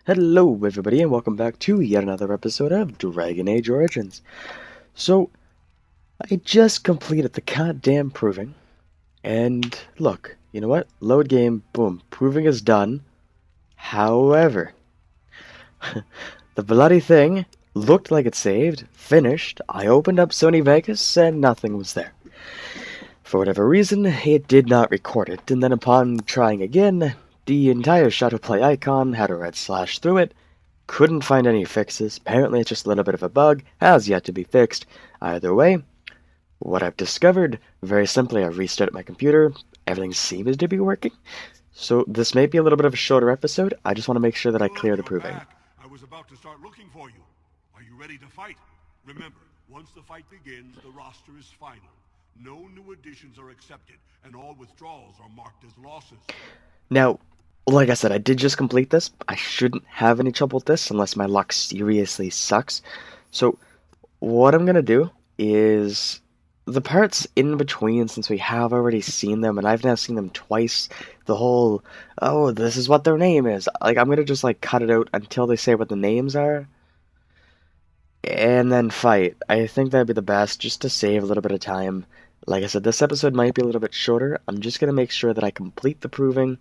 Hello everybody and welcome back to yet another episode of Dragon Age Origins. So, I just completed the goddamn proving, and look, you know what? Load game, boom, proving is done. However, the bloody thing looked like it saved, finished, I opened up Sony Vegas and nothing was there. For whatever reason, it did not record it, and then upon trying again, the entire Shadowplay icon had a red slash through it. Couldn't find any fixes. Apparently it's just a little bit of a bug, has yet to be fixed. Either way, what I've discovered, very simply, I restarted my computer, everything seems to be working. So this may be a little bit of a shorter episode, I just want to make sure that I clear the proving. I was about to start looking for you. Are you ready to fight? Remember, once the fight begins, the roster is final. No new additions are accepted, and all withdrawals are marked as losses. Now, like I said, I did just complete this. I shouldn't have any trouble with this unless my luck seriously sucks. So, what I'm going to do is the parts in between, since we have already seen them, and I've now seen them twice, the whole, oh, this is what their name is. Like, I'm going to just, cut it out until they say what the names are, and then fight. I think that'd be the best, just to save a little bit of time. Like I said, this episode might be a little bit shorter. I'm just going to make sure that I complete the proving,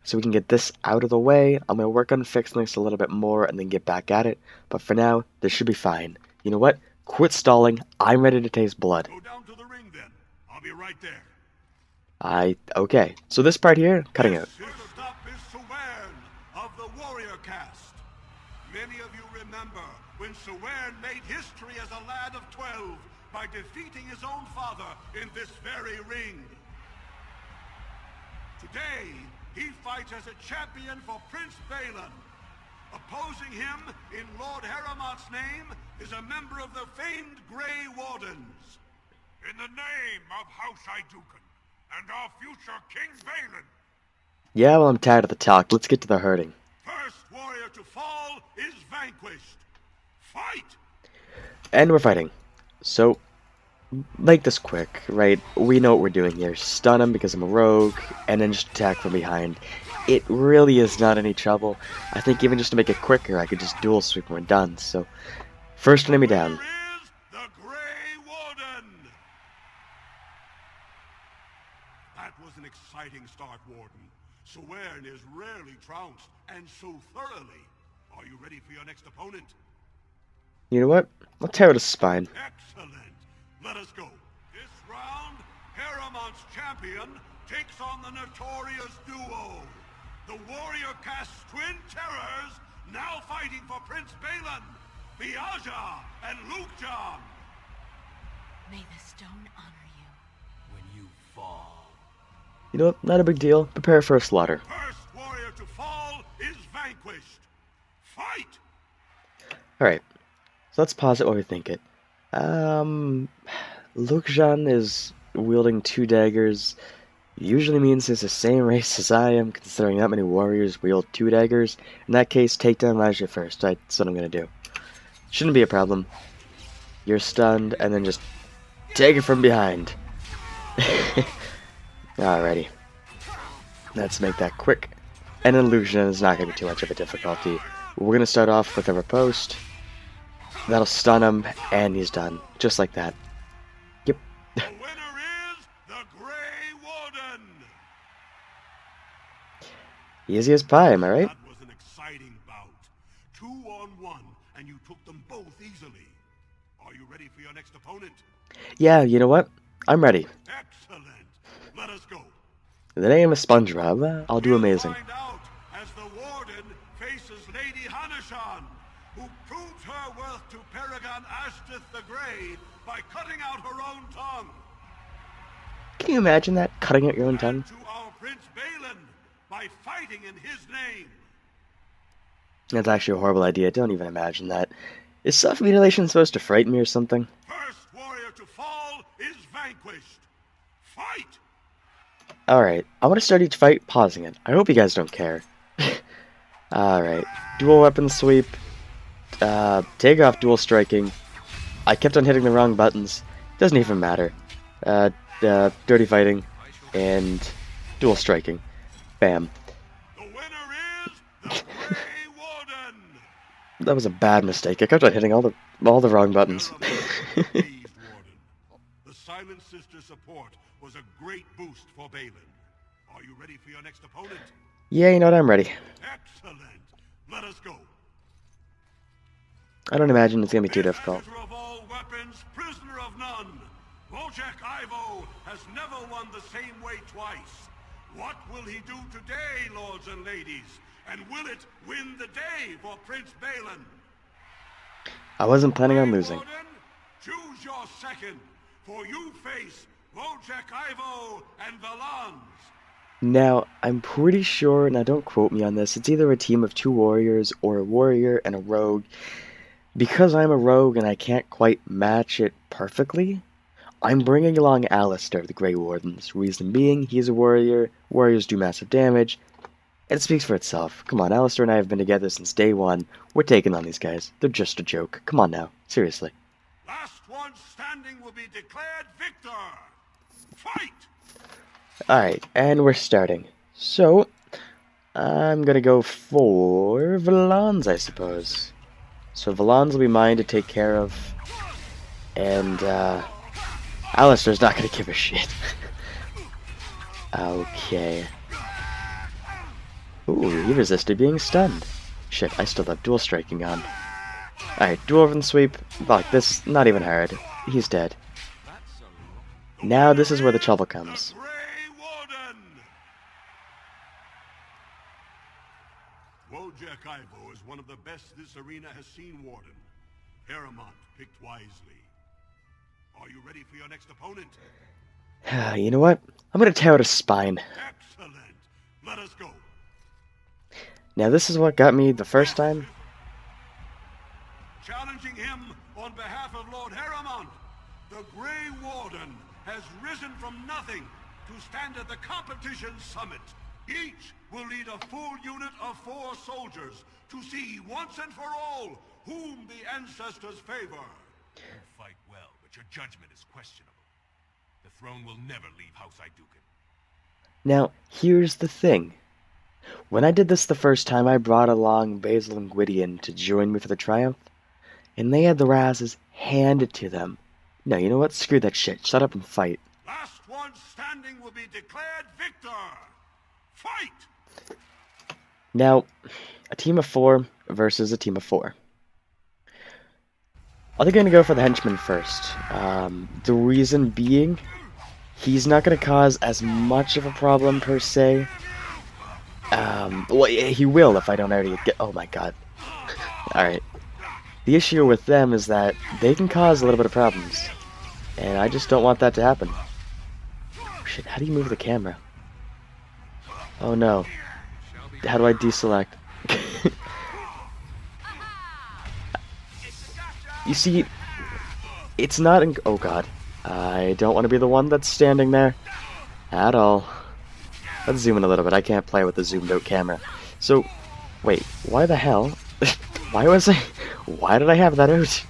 so we can get this out of the way. I'm going to work on fixing this a little bit more and then get back at it. But for now, this should be fine. You know what? Quit stalling. I'm ready to taste blood. Go down to the ring then. I'll be right there. Okay. So this part here, cutting out. Here to stop is Sewern of the Warrior Caste. Many of you remember when Sewern made history as a lad of 12 by defeating his own father in this very ring. Today, he fights as a champion for Prince Baldur. Opposing him, in Lord Heramont's name, is a member of the famed Grey Wardens. In the name of House Iduken and our future King Balin. Yeah, well, I'm tired of the talk. Let's get to the hurting. First warrior to fall is vanquished. Fight! And we're fighting. So, make this quick, right? We know what we're doing here. Stun him because I'm a rogue, and then just attack from behind. It really is not any trouble. I think even just to make it quicker, I could just dual sweep when we're done. So, first enemy down. Here is the Grey Warden. That was an exciting start, Warden. Sewern is rarely trounced, and so thoroughly. Are you ready for your next opponent? You know what? I'll tear out his spine. Excellent. Let us go. This round, Heramont's champion takes on the notorious duo. The Warrior Caste twin terrors, now fighting for Prince Balin, Biaja and Lukjan. May the stone honor you. When you fall. You know what? Not a big deal. Prepare for a slaughter. First warrior to fall is vanquished. Fight! Alright. So let's pause it while we think it. Lukjan is wielding 2 daggers. Usually means he's the same race as I am, considering that many warriors wield 2 daggers. In that case, take down Elijah first. That's what I'm gonna do. Shouldn't be a problem. You're stunned, and then just take it from behind. Alrighty. Let's make that quick. And then Lukjan is not gonna be too much of a difficulty. We're gonna start off with a riposte. That'll stun him, and he's done. Just like that. Yep. The winner is the Grey Warden. Easy as pie, am I right? That was an exciting bout. 2-on-1, and you took them both easily. Are you ready for your next opponent? Yeah, you know what? I'm ready. Excellent. Let us go. In the name of SpongeBob, I'll do amazing. Find out as the Warden faces Lady Hanishan, who proves her worth to Paragon Ashtith the Grey by cutting out her own tongue. Can you imagine that? Cutting out your own tongue? And to our Prince Balin by fighting in his name. That's actually a horrible idea. Don't even imagine that. Is self-mutilation supposed to frighten me or something? First warrior to fall is vanquished. Fight! Alright, I want to start each fight pausing it. I hope you guys don't care. Alright, dual weapon sweep. Take off dual striking. I kept on hitting the wrong buttons. Doesn't even matter. Dirty fighting. And dual striking. Bam. The winner is the Grey Warden. that was a bad mistake. I kept on hitting all the wrong buttons. Pleased, Warden. The Silent Sister support was a great boost for Balin. Are you ready for your next opponent? Yeah, you know what? I'm ready. Excellent. Let us go. I don't imagine it's gonna be too difficult. Master of all weapons, prisoner of none. Wojciech Ivo has never won the same way twice. What will he do today, lords and ladies? And will it win the day for Prince Balin? I wasn't planning on losing. Warden, choose your second, for you face Wojciech Ivo and Valans. Now, I'm pretty sure, now don't quote me on this, it's either a team of 2 warriors or a warrior and a rogue. Because I'm a rogue and I can't quite match it perfectly, I'm bringing along Alistair, the Grey Wardens. Reason being, he's a warrior, warriors do massive damage. It speaks for itself. Come on, Alistair and I have been together since day one. We're taking on these guys. They're just a joke. Come on now, seriously. Last one standing will be declared victor. Fight! Alright, and we're starting. So, I'm gonna go for Valans, I suppose. So Valans will be mine to take care of. And, Alistair's not gonna give a shit. Okay. Ooh, he resisted being stunned. Shit, I still have dual striking on. Alright, dwarven sweep. Fuck, this not even hard. He's dead. Now this is where the trouble comes. Wojciech Ivo is one of the best this arena has seen, Warden. Paramount picked wisely. Are you ready for your next opponent? You know what? I'm gonna tear out his spine. Excellent. Let us go. Now this is what got me the first time. Challenging him on behalf of Lord Heremont, the Grey Warden has risen from nothing to stand at the competition summit. Each will lead a full unit of 4 soldiers to see once and for all whom the ancestors favor. You fight well, but your judgment is questionable. The throne will never leave House Iduken. Now, here's the thing. When I did this the first time, I brought along Basil and Gwydion to join me for the triumph, and they had the Razes handed to them. No, you know what? Screw that shit. Shut up and fight. Last one standing will be declared victor. Fight! Now, a team of 4 versus a team of 4. I think I'm gonna go for the henchman first. The reason being, he's not gonna cause as much of a problem per se. Well, he will if I don't already get. Oh my god. Alright. The issue with them is that they can cause a little bit of problems. And I just don't want that to happen. Oh, shit, how do you move the camera? Oh no. How do I deselect? You see, it's not in. Oh god. I don't want to be the one that's standing there at all. Let's zoom in a little bit. I can't play with the zoomed out camera. So, wait, why the hell? Why did I have that out?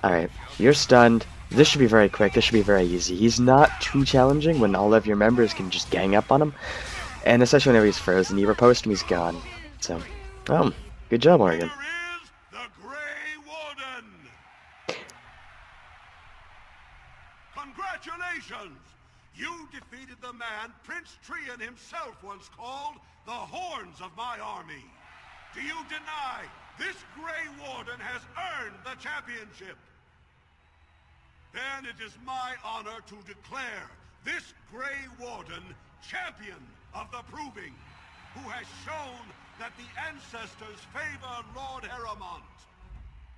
Alright, you're stunned. This should be very quick. This should be very easy. He's not too challenging when all of your members can just gang up on him. And especially whenever he's frozen. You riposte him, he's gone. So, good job, Morgan. Here is the Grey Warden. Congratulations! You defeated the man Prince Trian himself once called the Horns of my army. Do you deny this Grey Warden has earned the championship? Then it is my honor to declare this Grey Warden champion of the Proving, who has shown that the ancestors favor Lord Heremont.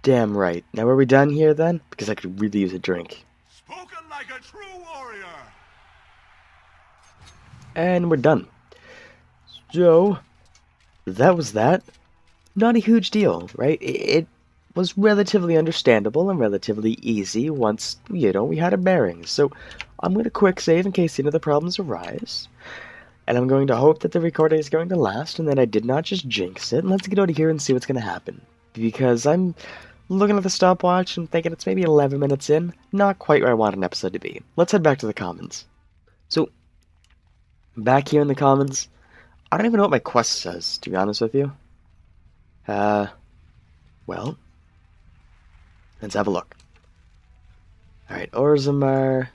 Damn right. Now are we done here then? Because I could really use a drink. Spoken like a true warrior. And we're done. So, that was that. Not a huge deal, right? It was relatively understandable and relatively easy once, we had a bearing. So, I'm going to quick save in case any other problems arise. And I'm going to hope that the recording is going to last and that I did not just jinx it. And let's get out of here and see what's going to happen. Because I'm looking at the stopwatch and thinking it's maybe 11 minutes in. Not quite where I want an episode to be. Let's head back to the commons. So, back here in the commons, I don't even know what my quest says, to be honest with you. Well, let's have a look. Alright, Orzammar.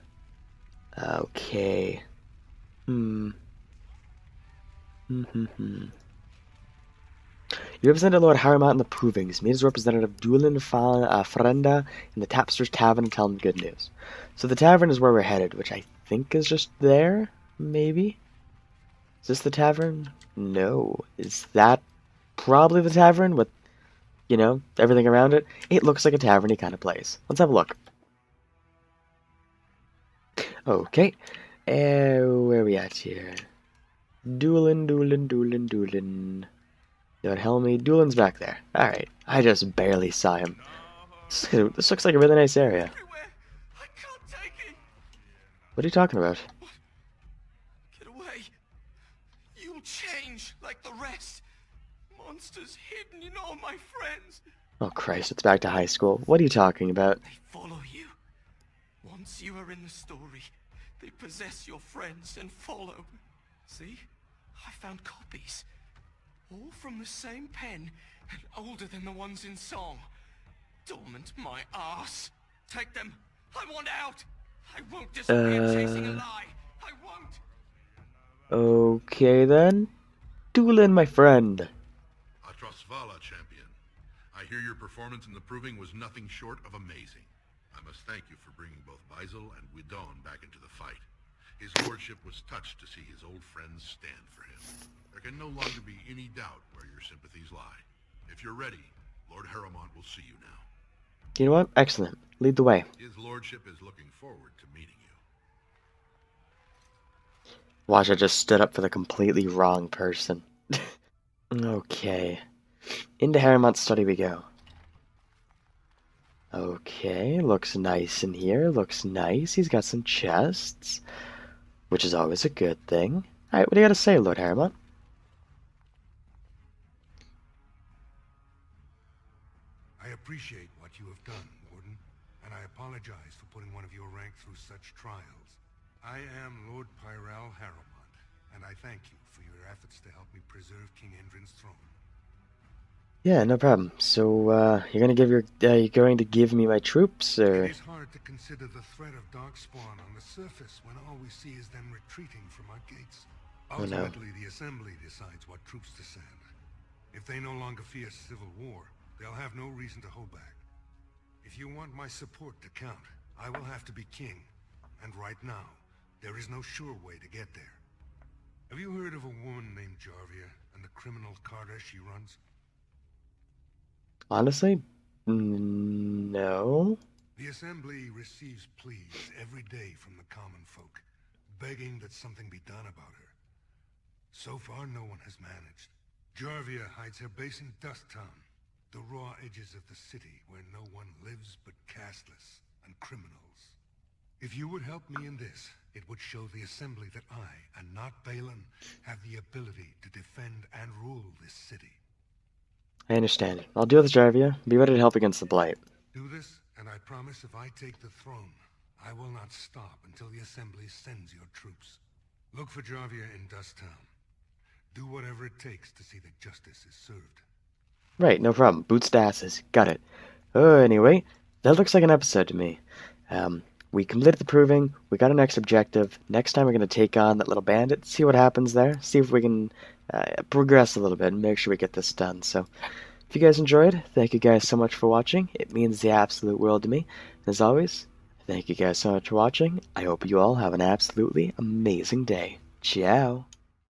Okay. You represented Lord Harrimont in the Provings. Meet his representative Duelin Frenda in the Tapster's Tavern and tell him good news. So the tavern is where we're headed, which I think is just there, maybe? Is this the tavern? No. Is that probably the tavern with, you know, everything around it? It looks like a tavern-y kind of place. Let's have a look. Okay. Where are we at here? Duelin. Lord Helmy. Duelin's back there. Alright. I just barely saw him. This looks like a really nice area. I can't take it. What are you talking about? Get away. You'll change like the rest. Monsters hidden in all my friends. Oh Christ, it's back to high school. What are you talking about? They follow you. Once you are in the story, they possess your friends and follow. See? I found copies. All from the same pen and older than the ones in song. Dormant my ass. Take them. I want out. I won't disappear chasing a lie. I won't. Okay then. Duelin, my friend. Atrosvala, champion. I hear your performance in the Proving was nothing short of amazing. I must thank you for bringing both Baisel and Widon back into the fight. His lordship was touched to see his old friends stand for him. There can no longer be any doubt where your sympathies lie. If you're ready, Lord Harrimont will see you now. You know what? Excellent. Lead the way. His lordship is looking forward to meeting you. Watch, I just stood up for the completely wrong person. Okay. Into Harrimont's study we go. Okay, looks nice in here. Looks nice. He's got some chests, which is always a good thing. Alright, what do you gotta say, Lord Harrimont? I appreciate what you have done, Warden, and I apologize for putting one of your rank through such trials. I am Lord Pyrel Harrimont, and I thank you for your efforts to help me preserve King Endrin's throne. Yeah, no problem. So, you're going to give me my troops, or? It is hard to consider the threat of darkspawn on the surface when all we see is them retreating from our gates. Oh, no. Ultimately, the Assembly decides what troops to send. If they no longer fear civil war, they'll have no reason to hold back. If you want my support to count, I will have to be king. And right now, there is no sure way to get there. Have you heard of a woman named Jarvia and the criminal carter she runs? Honestly, no. The Assembly receives pleas every day from the common folk, begging that something be done about her. So far, no one has managed. Jarvia hides her base in Dust Town, the raw edges of the city where no one lives but casteless and criminals. If you would help me in this, it would show the Assembly that I, and not Balin, have the ability to defend and rule this city. I understand. I'll deal with Jarvia. Be ready to help against the Blight. Do this, and I promise if I take the throne, I will not stop until the Assembly sends your troops. Look for Jarvia in Dust Town. Do whatever it takes to see that justice is served. Right, no problem. Boots to asses. Got it. Anyway, that looks like an episode to me. We completed the Proving. We got our next objective. Next time we're going to take on that little bandit, see what happens there, see if we can progress a little bit and make sure we get this done. So, if you guys enjoyed, thank you guys so much for watching. It means the absolute world to me. As always, thank you guys so much for watching. I hope you all have an absolutely amazing day. Ciao.